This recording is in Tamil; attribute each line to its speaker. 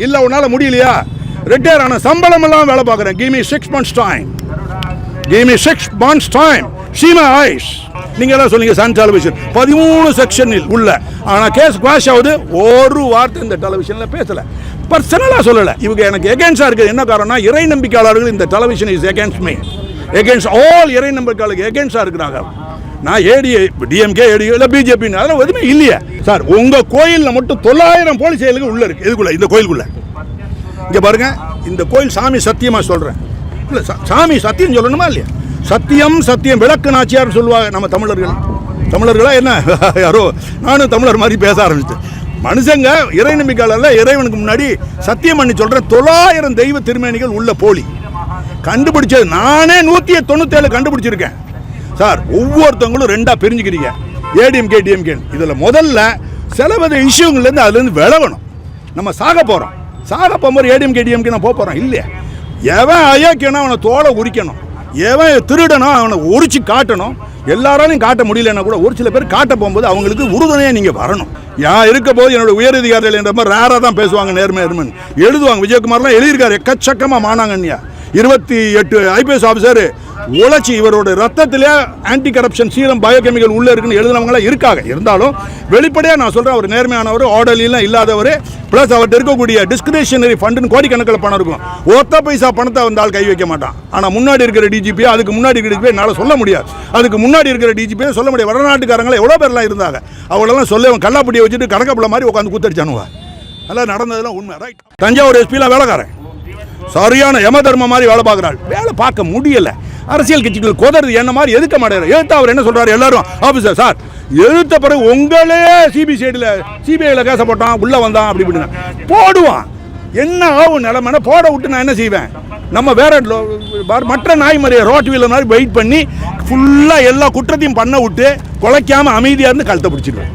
Speaker 1: இல்ல உன்னால முடியலையா ரிட்டையர் ஆன சம்பளம் எல்லாம் வேலை பார்க்குறேன். give me 6 months time, give me 6 months time, see my eyes. நீங்க எல்லாம் சொன்னீங்க சன் டெலிவிஷன் 13 செக்ஷனில் உள்ள ஆனா கேஸ் குவாஷ் ஆகுது. ஒரு வார்த்தை இந்த டெலிவிஷன்ல பேசல, பர்சனலா சொல்லல. இவங்க எனக்கு எகென்ஸ்டா இருக்கு. என்ன காரணம்னா இறை நம்பிக்கையாளர்கள் இந்த television is against me, against all இறை நம்பிக்கையாளர்கள் எகென்ஸ்டா இருக்கிறாங்க. நான் ஏடிஏ டிஎம்கே ஏடிஏ இல்லை பிஜேபி அதெல்லாம் எதுவுமே இல்லையா சார்? உங்கள் கோயிலில் மட்டும் 900 போலீஸ் செயலுக்கு உள்ளே இருக்குது. இதுக்குள்ளே இந்த கோயிலுக்குள்ளே இங்கே பாருங்கள். இந்த கோயில் சாமி சத்தியமாக சொல்கிறேன், இல்லை சாமி சத்தியம் சொல்லணுமா இல்லையா? சத்தியம் சத்தியம் விளக்கு நாச்சியார்னு சொல்லுவாங்க நம்ம தமிழர்களா என்ன யாரோ நானும் தமிழர் மாதிரி பேச ஆரம்பிச்சேன். மனுஷங்க இறை நம்பிக்கையாளர்ல இறைவனுக்கு முன்னாடி சத்தியம் பண்ணி சொல்கிறேன். 900 தெய்வ திருமேனிகள் உள்ள போலி கண்டுபிடிச்சது நானே 197 கண்டுபிடிச்சிருக்கேன் சார். ஒவ்வொருத்தவங்களும் ரெண்டா பிரிஞ்சுக்கிறீங்க, ஏடிஎம்கே டிஎம்கே. இதில் முதல்ல சிலவத இஷ்யூங்கள்லேருந்து அதுலேருந்து விலகணும். நம்ம சாக போகிறோம், சாக போகும்போது ஏடிஎம்கே டிஎம்கே நான் போகிறோம் இல்லையா? எவன் அயோக்கியனா அவனை தோலை உரிக்கணும், எவன் திருடனோ அவனை உரிச்சு காட்டணும். எல்லாராலையும் காட்ட முடியலன்னா கூட ஒரு சில பேர் காட்ட போகும்போது அவங்களுக்கு உறுதுணையாக நீங்கள் வரணும். யான் இருக்க போது என்னோட உயரதிகாரிகள் என்ற மாதிரி ரேராக தான் பேசுவாங்க, நேர்மைன்னு எழுதுவாங்க. விஜயகுமார்லாம் எழுதியிருக்காரு எக்கச்சக்கமாக மானாங்கன்னியா. 28 ஐபிஎஸ் ஆஃபீஸர் உழைச்சி இவரோட ரத்தத்திலே ஆன்டி கரப்ஷன் சீரம் பயோகெமிக்கல் உள்ள இருக்குன்னு எழுதினவங்களாம் இருக்காங்க. இருந்தாலும் வெளிப்படையாக நான் சொல்கிறேன், அவர் நேர்மையானவர், ஆர்டர்லாம் இல்லாதவர். ப்ளஸ் அவர்கிட்ட இருக்கக்கூடிய டிஸ்கிரிஷனரி ஃபண்டுன்னு கோடிக்கணக்கில் பணம் இருக்கும். ஒத்த பைசா பணத்தை வந்தால் கை வைக்க மாட்டான். ஆனால் முன்னாடி இருக்கிற டிஜிபி, அதுக்கு முன்னாடி இருக்கிற டிஜிபி என்னால் சொல்ல முடியாது. அதுக்கு முன்னாடி இருக்கிற டிஜிபியை சொல்ல முடியாது. வடநாட்டுக்காரங்களே எவ்வளோ பேர்லாம் இருந்தாங்க. அவங்களெல்லாம் சொல்ல கல்லாப்பட்டியை வச்சுட்டு கணக்கப்பிள்ள மாதிரி உட்காந்து கூத்தடிச்சானுவா. அதெல்லாம் நடந்ததெல்லாம் உண்மை. ரைட். தஞ்சாவூர் எஸ்பிலாம் வேலைக்காரன் சரியான யம தர்மம் மாதிரி வேலை பார்க்குறாள். வேலை பார்க்க முடியலை. அரசியல் கட்சிகள் கொதறது என்ன மாதிரி எதுக்க மாட்டேறாரு. எதிர்த்து அவர் என்ன சொல்றாரு, எல்லாரும் ஆஃபீஸர் சார் எதிர்த்த பிறகு உங்களே சிபிஐல கேச போட்டான், உள்ள வந்தான் அப்படி இப்படின்னா போடுவான். என்ன ஆகும் நிலைமைனா போட விட்டு நான் என்ன செய்வேன்? நம்ம வேற மற்ற நாய் மாதிரியே ரோட் வீலர் மாதிரி வெயிட் பண்ணி ஃபுல்லாக எல்லா குற்றத்தையும் பண்ண விட்டு குலைக்காம அமைதியாக இருந்து கழுத்தை பிடிச்சிடுவேன்.